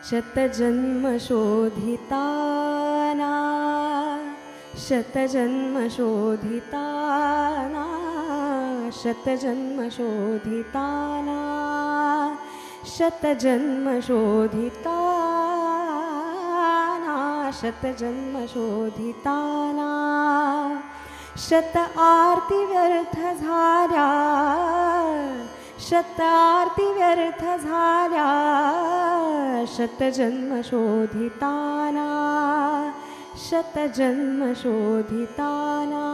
शतजन्म शोधिताना शतजन्म शोधिताना शतजन्म शोधिताना शतजन्म शोधिताना शतजन्म शोधिताना शत आरती व्यर्थ झाल्या शत आरती व्यर्थ झाल्या शतजन्म शोधिताना शतजन्म शोधिताना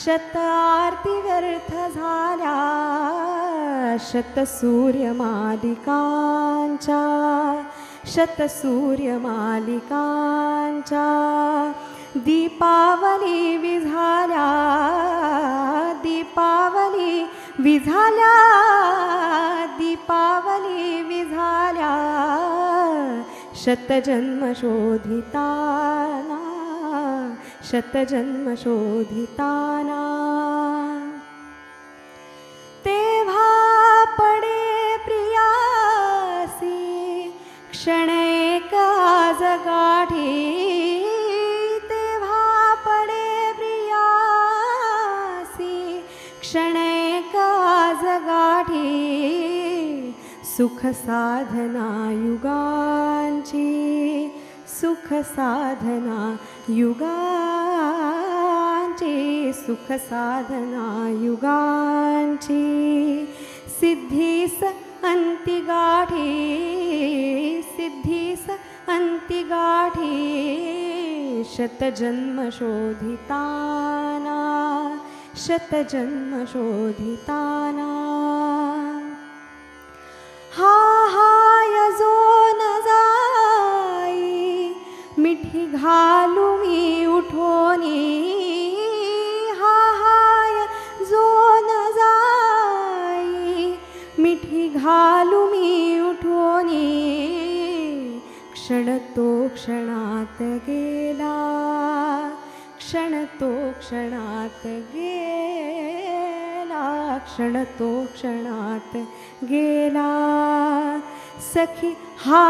शत आरती व्यर्थ झाल्या शतसूर्यमालिकांच्या शतसूर्यमालिकांच्या दीपावली विझाल्या दीपावली विझाल्या दीपावली विझाल्या शतजन्म शोधिताना शतजन्म शोधिताना तेव्हा पडे प्रियासी क्षण एक आज गाठी तेव्हा पडे प्रियासी क्षण एक आज गाठी सुख साधना युगांची सुख साधना युगांची सुख साधना युगांची सिद्धीस अंती गाठी सिद्धीस अंती गाठी शतजन्म शोधिताना शतजन्म शोधिताना हा हाय जो न जाई मिठी घालू मी उठोनी हा हाय जो न जाई मिठी घालू मी उठोनी क्षण तो क्षणात गेला क्षण तो क्षणात गेला क्षण तो क्षणात गेला सखी हात